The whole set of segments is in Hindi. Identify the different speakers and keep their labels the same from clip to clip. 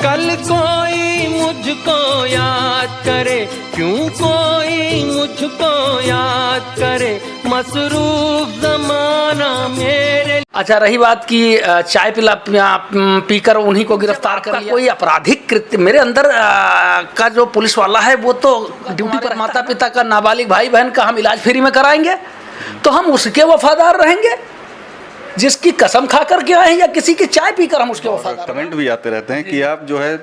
Speaker 1: कल कोई मुझको याद करे, क्यों कोई मुझको याद करे, मसरूफ जमाना मेरे।
Speaker 2: अच्छा, रही बात की चाय पीकर उन्हीं को गिरफ्तार कर लिया। कोई आपराधिक कृत्य मेरे अंदर का जो पुलिस वाला है वो तो ड्यूटी पर, माता पिता का, नाबालिग भाई बहन का हम इलाज फ्री में कराएंगे तो हम उसके वफादार रहेंगे जिसकी कसम खा कर के आए हैं, या किसी की चाय पीकर हम उसके वफादार।
Speaker 3: कमेंट भी आते रहते हैं कि आप जो है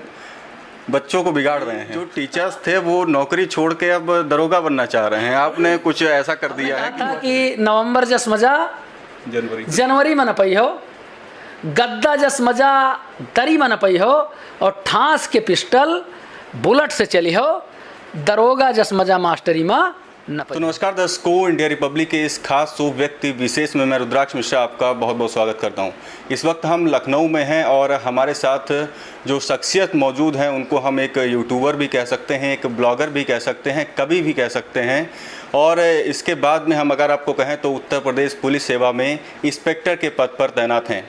Speaker 3: बच्चों को बिगाड़ रहे हैं। जो टीचर्स थे वो नौकरी छोड़ के अब दरोगा बनना चाह रहे हैं, आपने कुछ ऐसा कर दिया है
Speaker 2: कि नवंबर जस मजा जनवरी में न पई हो, गद्दा जस मजा दरी में न पई हो, और ठांस के पिस्टल बुलेट से चली हो, दरोगा जस मजा मास्टरी में न पई।
Speaker 3: तो नमस्कार दर्शकों, इंडिया रिपब्लिक के इस खास शुभ व्यक्ति विशेष में मैं रुद्राक्ष मिश्रा आपका बहुत बहुत स्वागत करता हूं। इस वक्त हम लखनऊ में हैं और हमारे साथ जो शख्सियत मौजूद हैं उनको हम एक यूट्यूबर भी कह सकते हैं, एक ब्लॉगर भी कह सकते हैं, कवि भी कह सकते हैं, और इसके बाद में हम अगर आपको कहें तो उत्तर प्रदेश पुलिस सेवा में इंस्पेक्टर के पद पर तैनात हैं।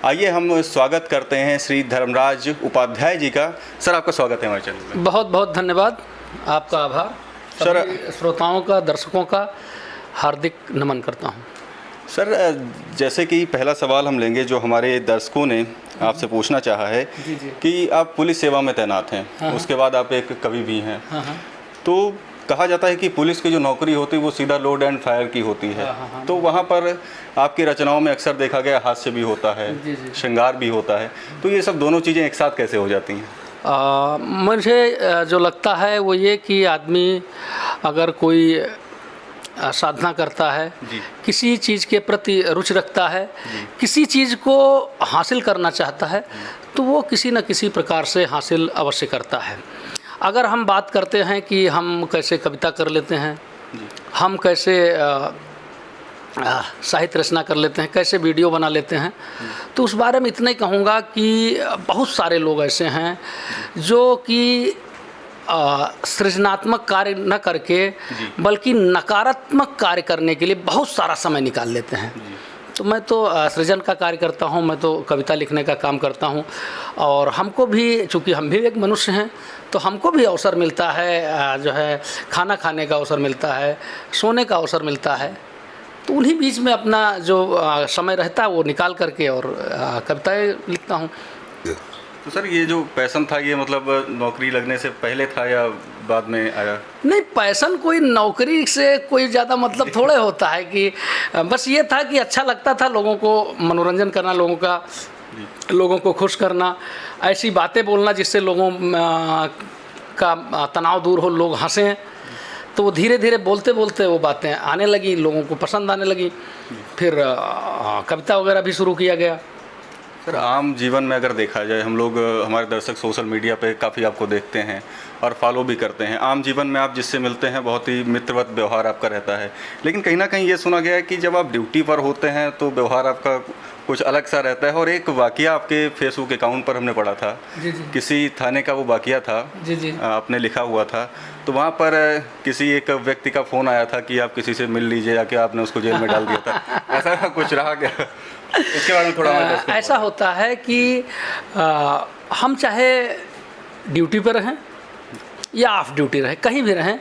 Speaker 3: आइए हम स्वागत करते हैं श्री धर्मराज उपाध्याय जी का। सर, आपका स्वागत है हमारे चैनल में।
Speaker 2: बहुत बहुत धन्यवाद, आपका आभार। सर, श्रोताओं का, दर्शकों का हार्दिक नमन करता हूं।
Speaker 3: सर, जैसे कि पहला सवाल हम लेंगे जो हमारे दर्शकों ने आपसे पूछना चाहा है कि आप पुलिस सेवा में तैनात हैं, उसके बाद आप एक कवि भी हैं। तो कहा जाता है कि पुलिस की जो नौकरी होती है वो सीधा लोड एंड फायर की होती है। तो वहाँ पर आपकी रचनाओं में अक्सर देखा गया हास्य भी होता है, श्रृंगार भी होता है, तो ये सब दोनों चीज़ें एक साथ कैसे हो जाती हैं?
Speaker 2: मुझे जो लगता है वो ये कि आदमी अगर कोई साधना करता है, किसी चीज़ के प्रति रुचि रखता है, किसी चीज़ को हासिल करना चाहता है, तो वो किसी न किसी प्रकार से हासिल अवश्य करता है। अगर हम बात करते हैं कि हम कैसे कविता कर लेते हैं, हम कैसे साहित्य रचना कर लेते हैं, कैसे वीडियो बना लेते हैं, तो उस बारे में इतना ही कहूँगा कि बहुत सारे लोग ऐसे हैं जो कि सृजनात्मक कार्य न करके बल्कि नकारात्मक कार्य करने के लिए बहुत सारा समय निकाल लेते हैं। तो मैं तो सृजन का कार्य करता हूँ, मैं तो कविता लिखने का काम करता हूँ, और हमको भी, चूँकि हम भी एक मनुष्य हैं, तो हमको भी अवसर मिलता है, जो है खाना खाने का अवसर मिलता है, सोने का अवसर मिलता है, तो उन्हीं बीच में अपना जो समय रहता है वो निकाल करके और कविताएँ लिखता हूँ।
Speaker 3: तो सर, ये जो पैशन था ये मतलब नौकरी लगने से पहले था या बाद में आया? नहीं,
Speaker 2: पैशन कोई नौकरी से कोई ज़्यादा मतलब थोड़े होता है, कि बस ये था कि अच्छा लगता था लोगों को मनोरंजन करना, लोगों को खुश करना, ऐसी बातें बोलना जिससे लोगों का तनाव दूर हो, लोग हंसें। तो वो धीरे धीरे बोलते बोलते वो बातें आने लगी, लोगों को पसंद आने लगी, फिर कविता वगैरह भी शुरू किया गया।
Speaker 3: सर, आम जीवन में अगर देखा जाए, हम लोग, हमारे दर्शक सोशल मीडिया पे काफ़ी आपको देखते हैं और फॉलो भी करते हैं। आम जीवन में आप जिससे मिलते हैं बहुत ही मित्रवत व्यवहार आपका रहता है, लेकिन कहीं ना कहीं ये सुना गया है कि जब आप ड्यूटी पर होते हैं तो व्यवहार आपका कुछ अलग सा रहता है। और एक वाकया आपके फेसबुक अकाउंट पर हमने पढ़ा था, किसी थाने का वो वाकया था, आपने लिखा हुआ था, तो वहाँ पर किसी एक व्यक्ति का फ़ोन आया था कि आप किसी से मिल लीजिए, या कि आपने उसको जेल में डाल दिया था, ऐसा कुछ रहा क्या? इसके बारे में थोड़ा
Speaker 2: ऐसा होता है कि हम चाहे ड्यूटी पर रहें या ऑफ ड्यूटी रहे, कहीं भी रहें,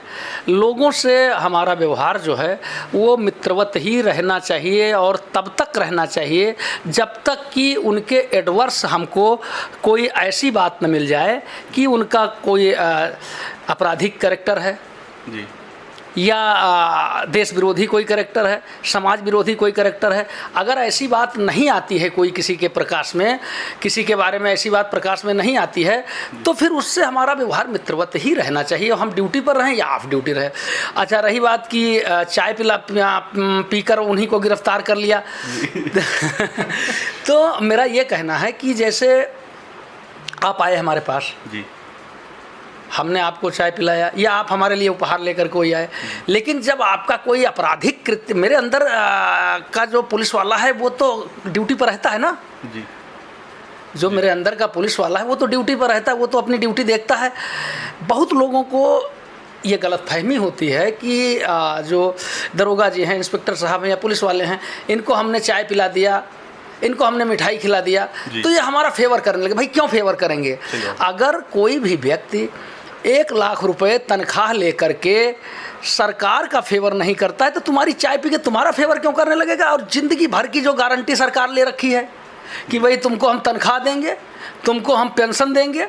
Speaker 2: लोगों से हमारा व्यवहार जो है वो मित्रवत ही रहना चाहिए, और तब तक रहना चाहिए जब तक कि उनके एडवर्स हमको कोई ऐसी बात न मिल जाए कि उनका कोई आपराधिक कैरेक्टर है या देश विरोधी कोई कैरेक्टर है, समाज विरोधी कोई कैरेक्टर है। अगर ऐसी बात नहीं आती है कोई किसी के प्रकाश में, किसी के बारे में ऐसी बात प्रकाश में नहीं आती है, तो फिर उससे हमारा व्यवहार मित्रवत ही रहना चाहिए, हम ड्यूटी पर रहें या ऑफ ड्यूटी रहे। अच्छा, रही बात कि चाय पीकर उन्हीं को गिरफ्तार कर लिया तो मेरा ये कहना है कि जैसे आप आए हमारे पास, हमने आपको चाय पिलाया, या आप हमारे लिए उपहार लेकर कोई आए, लेकिन जब आपका कोई आपराधिक कृत्य, मेरे अंदर का जो पुलिस वाला है वो तो ड्यूटी पर रहता है ना जो मेरे अंदर का पुलिस वाला है वो तो ड्यूटी पर रहता है, वो तो अपनी ड्यूटी देखता है। बहुत लोगों को ये गलतफहमी होती है कि जो दरोगा जी हैं, इंस्पेक्टर साहब हैं या पुलिस वाले हैं, इनको हमने चाय पिला दिया इनको हमने मिठाई खिला दिया, तो ये हमारा फेवर करने लगे। भाई क्यों फेवर करेंगे? अगर कोई भी व्यक्ति 1 लाख रुपए तनख्वाह लेकर के सरकार का फेवर नहीं करता है तो तुम्हारी चाय पी के तुम्हारा फेवर क्यों करने लगेगा? और ज़िंदगी भर की जो गारंटी सरकार ले रखी है कि भाई तुमको हम तनख्वाह देंगे, तुमको हम पेंशन देंगे,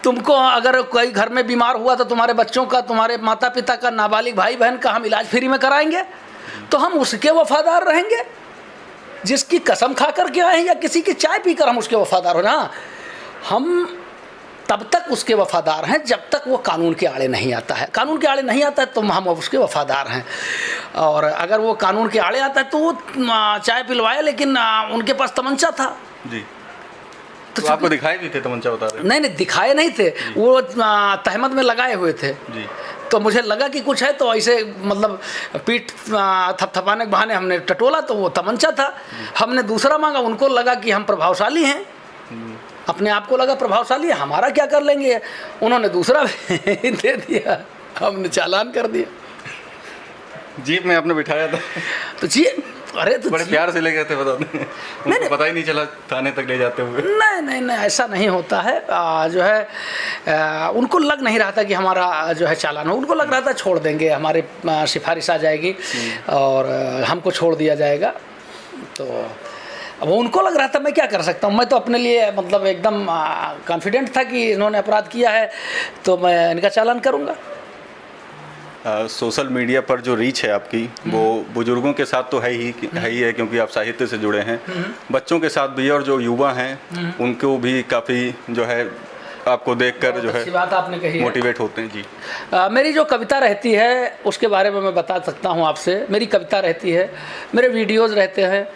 Speaker 2: तुमको अगर कोई घर में बीमार हुआ तो तुम्हारे बच्चों का, तुम्हारे माता पिता का, नाबालिग भाई बहन का हम इलाज फ्री में कराएंगे, तो हम उसके वफादार रहेंगे जिसकी कसम खा कर के आए हैं या किसी की चाय पीकर हम उसके वफादार हो ना। हम तब तक उसके वफादार हैं जब तक वो कानून के आड़े नहीं आता है। कानून के आड़े नहीं आता है तो हम उसके वफादार हैं, और अगर वो कानून के आड़े आता है तो वो चाय पिलवाया, लेकिन उनके पास तमंचा था
Speaker 3: जी। तो आपको दिखाए भी थे तमंचा बता रहे?
Speaker 2: नहीं, दिखाए नहीं थे, वो तहमत में लगाए हुए थे जी। तो मुझे लगा कि कुछ है, तो ऐसे मतलब पीठ थपथपाने के बहाने हमने टटोला, तो वो तमंचा था। हमने दूसरा मांगा, उनको लगा कि हम प्रभावशाली हैं, अपने आप को लगा प्रभावशाली है, हमारा क्या कर लेंगे। उन्होंने दूसरा दे दिया, हमने चालान कर दिया।
Speaker 3: जीप में आपने बिठाया था? तो
Speaker 2: जी, अरे तो
Speaker 3: बड़े प्यार से ले गए थे, बता दें। उनको पता ही नहीं चला थाने तक ले जाते हुए?
Speaker 2: नहीं, ऐसा नहीं होता है। जो है उनको लग नहीं रहा था कि हमारा जो है चालान हो, उनको लग रहा था छोड़ देंगे, हमारे सिफारिश आ जाएगी और हमको छोड़ दिया जाएगा। तो अब उनको लग रहा था, मैं क्या कर सकता हूँ, मैं तो अपने लिए मतलब एकदम कॉन्फिडेंट था कि इन्होंने अपराध किया है तो मैं इनका चालान करूँगा।
Speaker 3: सोशल मीडिया पर जो रीच है आपकी, वो बुजुर्गों के साथ तो है ही है क्योंकि आप साहित्य से जुड़े हैं, बच्चों के साथ भी, और जो युवा हैं उनको भी काफ़ी जो है आपको देखकर जो है
Speaker 2: बात आपने कही
Speaker 3: मोटिवेट होते हैं जी।
Speaker 2: मेरी जो कविता रहती है उसके बारे में मैं बता सकता हूँ आपसे। मेरी कविता रहती है, मेरे वीडियोज़ रहते हैं,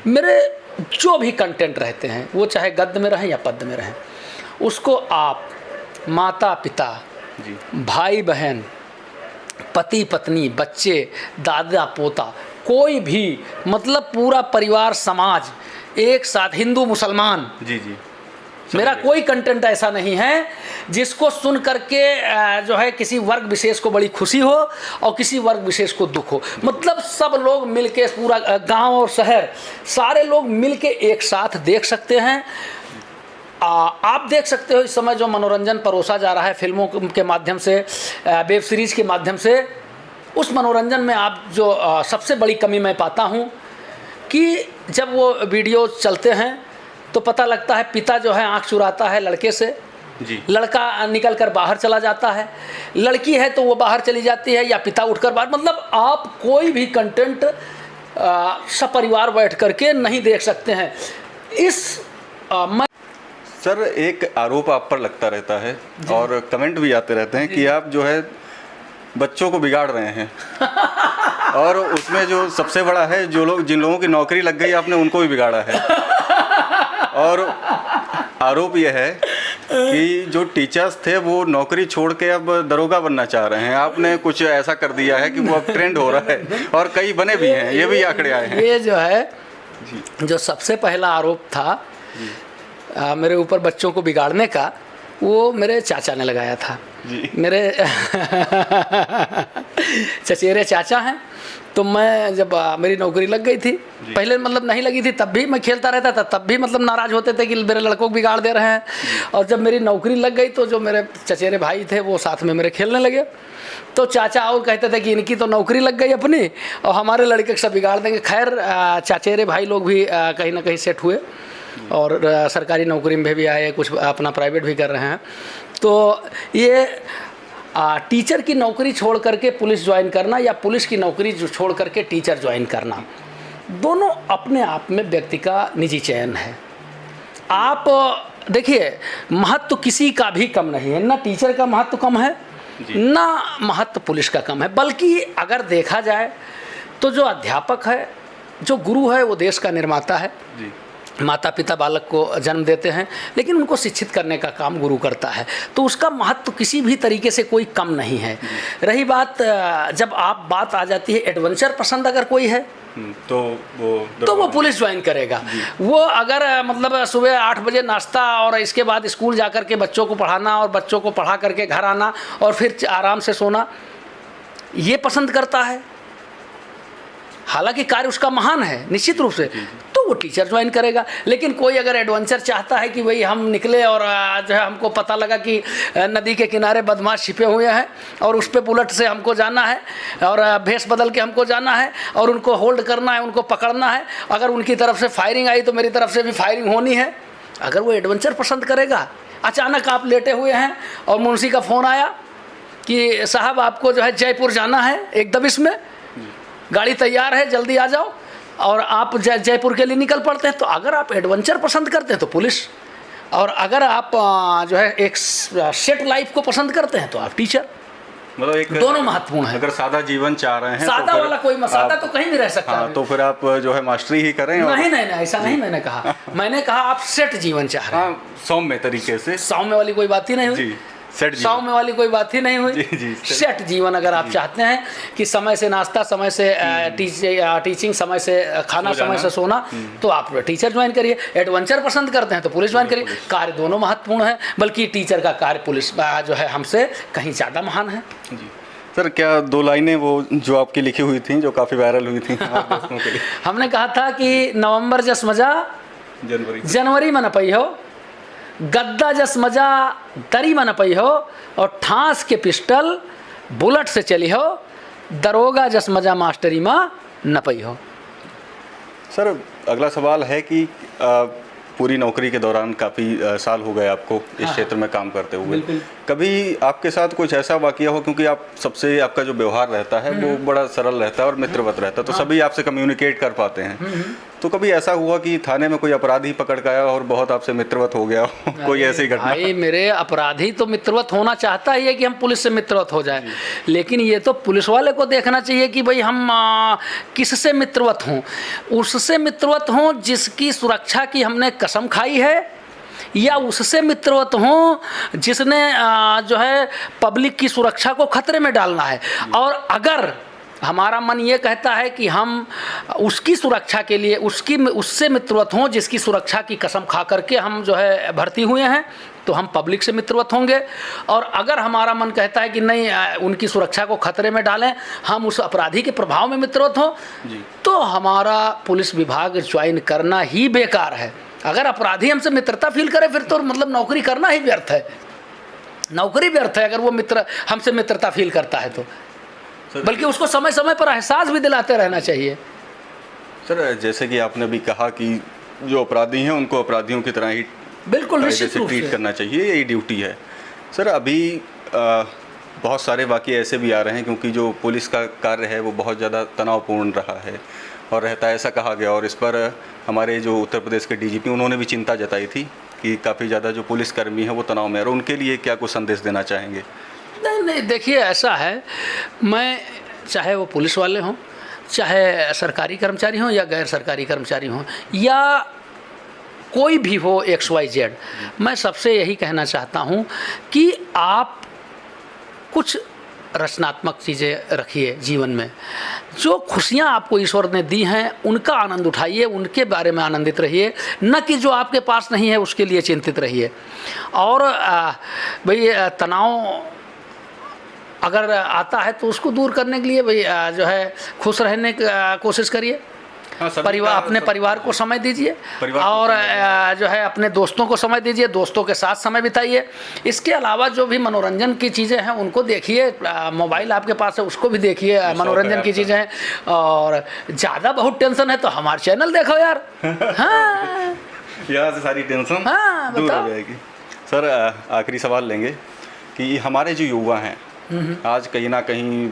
Speaker 2: मेरे जो भी कंटेंट रहते हैं वो चाहे गद्य में रहें या पद्य में रहें, उसको आप माता पिता, भाई बहन, पति पत्नी, बच्चे, दादा पोता, कोई भी मतलब पूरा परिवार समाज एक साथ, हिंदू मुसलमान,
Speaker 3: जी,
Speaker 2: मेरा कोई कंटेंट ऐसा नहीं है जिसको सुन करके जो है किसी वर्ग विशेष को बड़ी खुशी हो और किसी वर्ग विशेष को दुख हो। मतलब सब लोग मिलके, पूरा गांव और शहर, सारे लोग मिलके एक साथ देख सकते हैं। आप देख सकते हो इस समय जो मनोरंजन परोसा जा रहा है फिल्मों के माध्यम से, वेब सीरीज़ के माध्यम से, उस मनोरंजन में आप जो सबसे बड़ी कमी मैं पाता हूँ कि जब वो वीडियो चलते हैं तो पता लगता है पिता जो है आँख चुराता है लड़के से जी। लड़का निकल कर बाहर चला जाता है, लड़की है तो वो बाहर चली जाती है या पिता उठकर बाहर, मतलब आप कोई भी कंटेंट सपरिवार बैठ करके नहीं देख सकते हैं।
Speaker 3: सर, एक आरोप आप पर लगता रहता है और कमेंट भी आते रहते हैं कि आप जो है बच्चों को बिगाड़ रहे हैं और उसमें जो सबसे बड़ा है, जिन लोगों की नौकरी लग गई आपने उनको भी बिगाड़ा है। और आरोप यह है कि जो टीचर्स थे वो नौकरी छोड़ के अब दरोगा बनना चाह रहे हैं। आपने कुछ ऐसा कर दिया है कि वो अब ट्रेंड हो रहा है और कई बने भी हैं, ये भी आंकड़े आए हैं।
Speaker 2: ये जो है जो सबसे पहला आरोप था मेरे ऊपर बच्चों को बिगाड़ने का, वो मेरे चाचा ने लगाया था जी। मेरे चचेरे चाचा हैं, तो मैं जब मेरी नौकरी लग गई थी, पहले मतलब नहीं लगी थी तब भी मैं खेलता रहता था, तब भी मतलब नाराज़ होते थे कि मेरे लड़कों को बिगाड़ दे रहे हैं। और जब मेरी नौकरी लग गई तो जो मेरे चचेरे भाई थे वो साथ में मेरे खेलने लगे, तो चाचा और कहते थे कि इनकी तो नौकरी लग गई अपनी और हमारे लड़के सब बिगाड़ देंगे। खैर चचेरे भाई लोग भी कहीं ना कहीं सेट हुए और सरकारी नौकरी में भी आए, कुछ अपना प्राइवेट भी कर रहे हैं। तो ये टीचर की नौकरी छोड़ करके पुलिस ज्वाइन करना या पुलिस की नौकरी छोड़ करके टीचर ज्वाइन करना, दोनों अपने आप में व्यक्ति का निजी चयन है। आप देखिए, महत्व किसी का भी कम नहीं है, ना टीचर का महत्व कम है ना महत्व पुलिस का कम है। बल्कि अगर देखा जाए तो जो अध्यापक है, जो गुरु है, वो देश का निर्माता है जी। माता पिता बालक को जन्म देते हैं, लेकिन उनको शिक्षित करने का काम गुरु करता है, तो उसका महत्व किसी भी तरीके से कोई कम नहीं है। रही बात, जब आप बात आ जाती है एडवेंचर पसंद अगर कोई है तो वो पुलिस ज्वाइन करेगा। वो अगर मतलब सुबह 8 बजे नाश्ता और इसके बाद स्कूल जा कर के बच्चों को पढ़ाना और बच्चों को पढ़ा करके घर आना और फिर आराम से सोना, ये पसंद करता है, हालांकि कार्य उसका महान है निश्चित रूप से, तो वो टीचर ज्वाइन करेगा। लेकिन कोई अगर एडवेंचर चाहता है कि भाई हम निकले और जो है हमको पता लगा कि नदी के किनारे बदमाश छिपे हुए हैं और उस पर बुलेट से हमको जाना है और भेष बदल के हमको जाना है और उनको होल्ड करना है, उनको पकड़ना है, अगर उनकी तरफ से फायरिंग आई तो मेरी तरफ से भी फायरिंग होनी है, अगर वो एडवेंचर पसंद करेगा, अचानक आप लेटे हुए हैं और मुंशी का फ़ोन आया कि साहब आपको जो है जयपुर जाना है, एक दबिश में गाड़ी तैयार है, जल्दी आ जाओ, और आप जयपुर के लिए निकल पड़ते हैं, तो अगर आप एडवेंचर पसंद करते हैं तो पुलिस, और अगर आप जो है एक सेट लाइफ को पसंद करते हैं तो आप टीचर।
Speaker 3: मतलब एक
Speaker 2: दोनों महत्वपूर्ण है।
Speaker 3: अगर सादा जीवन चाह रहे हैं,
Speaker 2: सादा वाला कोई सादा तो कहीं भी रह सकता है।
Speaker 3: तो फिर आप जो है मास्टरी ही करें।
Speaker 2: नहीं नहीं नहीं, ऐसा नहीं मैंने कहा। मैंने कहा आप सेट जीवन चाह रहे हैं,
Speaker 3: सौम्य तरीके से।
Speaker 2: सौम्य वाली कोई बात ही नहीं हुई, सौम्य वाली कोई बात ही नहीं हुई। सेट जीवन अगर आप चाहते हैं कि समय से नाश्ता, समय से टीचिंग, समय से खाना, समय से सोना, तो आप टीचर ज्वाइन करिए। एडवेंचर पसंद करते हैं तो पुलिस ज्वाइन करिए। कार्य दोनों महत्वपूर्ण है, बल्कि टीचर का कार्य पुलिस जो है हमसे कहीं ज़्यादा महान है।
Speaker 3: जी सर, क्या 2 लाइनें वो जो आपकी लिखी हुई थी, जो काफ़ी वायरल हुई थी दोस्तों के लिए?
Speaker 2: हमने कहा था कि नवंबर जस मजा जनवरी में न पई हो, गद्दा जस मजा दरी में न पई हो, और ठांस के पिस्टल बुलेट से चली हो, दरोगा जस मजा मास्टरी में न पई हो।
Speaker 3: सर, अगला सवाल है कि पूरी नौकरी के दौरान काफ़ी साल हो गए आपको इस क्षेत्र में काम करते हुए, कभी आपके साथ कुछ ऐसा वाकया हो, क्योंकि आप सबसे आपका जो व्यवहार रहता है वो बड़ा सरल रहता है और मित्रवत रहता है, तो सभी आपसे कम्युनिकेट कर पाते हैं, तो कभी ऐसा हुआ कि थाने में कोई अपराधी पकड़ के आया और बहुत आपसे मित्रवत हो गया हो? कोई ऐसी घटना?
Speaker 2: भाई मेरे अपराधी तो मित्रवत होना चाहता ही है कि हम पुलिस से मित्रवत हो जाए, लेकिन ये तो पुलिस वाले को देखना चाहिए कि भाई हम किससे मित्रवत हों। उससे मित्रवत हों जिसकी सुरक्षा की हमने कसम खाई है, या उससे मित्रवत हों जिसने जो है पब्लिक की सुरक्षा को खतरे में डालना है। और अगर हमारा मन ये कहता है कि हम उसकी सुरक्षा के लिए उससे मित्रवत हों जिसकी सुरक्षा की कसम खा करके हम जो है भर्ती हुए हैं, तो हम पब्लिक से मित्रवत होंगे। और अगर हमारा मन कहता है कि नहीं उनकी सुरक्षा को खतरे में डालें, हम उस अपराधी के प्रभाव में मित्रवत हों, तो हमारा पुलिस विभाग ज्वाइन करना ही बेकार है। अगर अपराधी हमसे मित्रता फील करे फिर तो मतलब नौकरी करना ही व्यर्थ है, नौकरी व्यर्थ है अगर वो हमसे मित्रता फील करता है तो। बल्कि उसको समय समय पर एहसास भी दिलाते रहना चाहिए।
Speaker 3: सर, जैसे कि आपने भी कहा कि जो अपराधी हैं उनको अपराधियों की तरह ही
Speaker 2: बिल्कुल निश्चित रूप से
Speaker 3: ट्रीट करना चाहिए, यही ड्यूटी है। सर, अभी बहुत सारे वाक़ये ऐसे भी आ रहे हैं, क्योंकि जो पुलिस का कार्य है वो बहुत ज़्यादा तनावपूर्ण रहा है और रहता है, ऐसा कहा गया, और इस पर हमारे जो उत्तर प्रदेश के डीजीपी उन्होंने भी चिंता जताई थी कि काफ़ी ज़्यादा जो पुलिसकर्मी हैं वो तनाव में है, और उनके लिए क्या कुछ संदेश देना चाहेंगे?
Speaker 2: नहीं, देखिए ऐसा है, मैं चाहे वो पुलिस वाले हों, चाहे सरकारी कर्मचारी हों या गैर सरकारी कर्मचारी हों, या कोई भी हो XYZ, मैं सबसे यही कहना चाहता हूं कि आप कुछ रचनात्मक चीज़ें रखिए जीवन में। जो खुशियां आपको ईश्वर ने दी हैं उनका आनंद उठाइए, उनके बारे में आनंदित रहिए, न कि जो आपके पास नहीं है उसके लिए चिंतित रहिए। और भाई तनाव अगर आता है तो उसको दूर करने के लिए भाई जो है खुश रहने की कोशिश करिए। परिवार, अपने परिवार को समय दीजिए, और जो है अपने दोस्तों को समय दीजिए, दोस्तों के साथ समय बिताइए। इसके अलावा जो भी मनोरंजन की चीज़ें हैं उनको देखिए, मोबाइल आपके पास है उसको भी देखिए, मनोरंजन की चीज़ें हैं। और ज़्यादा बहुत टेंशन है तो हमारा चैनल देखो यार। हाँ,
Speaker 3: यहाँ से सारी टेंशन दूर हो जाएगी। सर, आखिरी सवाल लेंगे कि हमारे जो युवा हैं आज कहीं ना कहीं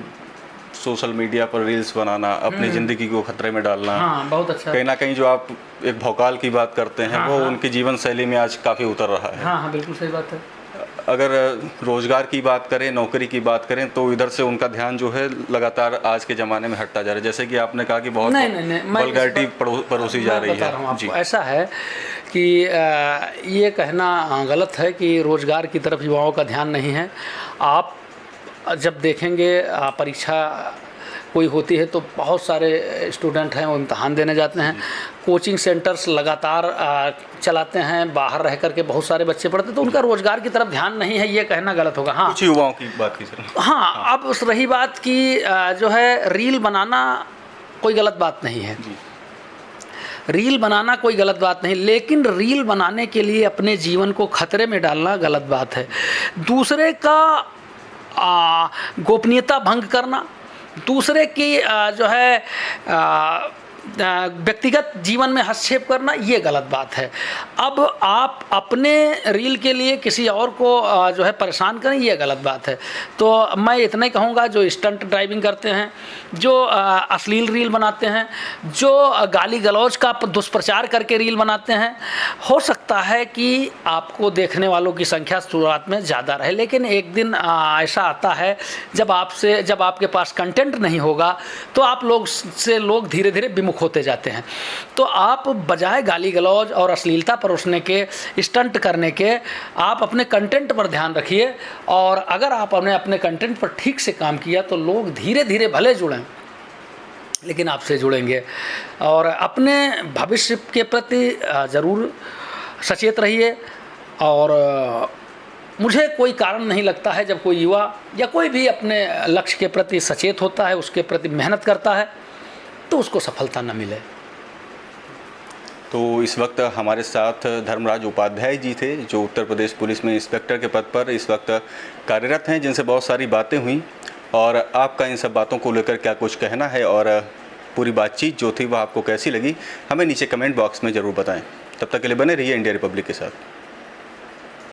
Speaker 3: सोशल मीडिया पर रील्स बनाना, अपनी ज़िंदगी को खतरे में डालना,
Speaker 2: बहुत अच्छा,
Speaker 3: कहीं ना कहीं जो आप एक भौकाल की बात करते हैं वो उनकी जीवन शैली में आज काफ़ी उतर रहा है।
Speaker 2: हाँ, बिल्कुल सही बात है।
Speaker 3: अगर रोज़गार की बात करें, नौकरी की बात करें, तो इधर से उनका ध्यान जो है लगातार आज के ज़माने में हटता जा रहा है, जैसे कि आपने कहा कि बहुत वल्गैरिटी परोसी जा रही है।
Speaker 2: जी, ऐसा है कि ये कहना गलत है कि रोज़गार की तरफ युवाओं का ध्यान नहीं है। आप जब देखेंगे परीक्षा कोई होती है तो बहुत सारे स्टूडेंट हैं वो इम्तहान देने जाते हैं, कोचिंग सेंटर्स लगातार चलाते हैं, बाहर रह करके बहुत सारे बच्चे पढ़ते हैं, तो उनका रोज़गार की तरफ ध्यान नहीं है, ये कहना गलत होगा। हाँ,
Speaker 3: कुछ युवाओं की बात की सर।
Speaker 2: हाँ, अब रही बात की जो है रील बनाना कोई गलत बात नहीं है। रील बनाना कोई गलत बात नहीं, लेकिन रील बनाने के लिए अपने जीवन को खतरे में डालना गलत बात है। दूसरे का गोपनीयता भंग करना, दूसरे की जो है व्यक्तिगत जीवन में हस्तक्षेप करना, ये गलत बात है। अब आप अपने रील के लिए किसी और को जो है परेशान करें, ये गलत बात है। तो मैं इतना ही कहूँगा, जो स्टंट ड्राइविंग करते हैं, जो अश्लील रील बनाते हैं, जो गाली गलौज का दुष्प्रचार करके रील बनाते हैं, हो सकता है कि आपको देखने वालों की संख्या शुरुआत में ज़्यादा रहे, लेकिन एक दिन ऐसा आता है जब आपके पास कंटेंट नहीं होगा तो आप लोग धीरे धीरे विमुख होते जाते हैं। तो आप बजाय गाली गलौज और अश्लीलता परोसने के, स्टंट करने के, आप अपने कंटेंट पर ध्यान रखिए। और अगर आपने अपने कंटेंट पर ठीक से काम किया तो लोग धीरे धीरे भले जुड़ें, लेकिन आपसे जुड़ेंगे। और अपने भविष्य के प्रति ज़रूर सचेत रहिए। और मुझे कोई कारण नहीं लगता है जब कोई युवा या कोई भी अपने लक्ष्य के प्रति सचेत होता है, उसके प्रति मेहनत करता है, तो उसको सफलता न मिले।
Speaker 3: तो इस वक्त हमारे साथ धर्मराज उपाध्याय जी थे, जो उत्तर प्रदेश पुलिस में इंस्पेक्टर के पद पर इस वक्त कार्यरत हैं, जिनसे बहुत सारी बातें हुई। और आपका इन सब बातों को लेकर क्या कुछ कहना है और पूरी बातचीत जो थी वह आपको कैसी लगी, हमें नीचे कमेंट बॉक्स में ज़रूर बताएं। तब तक के लिए बने रहिए इंडिया रिपब्लिक के साथ।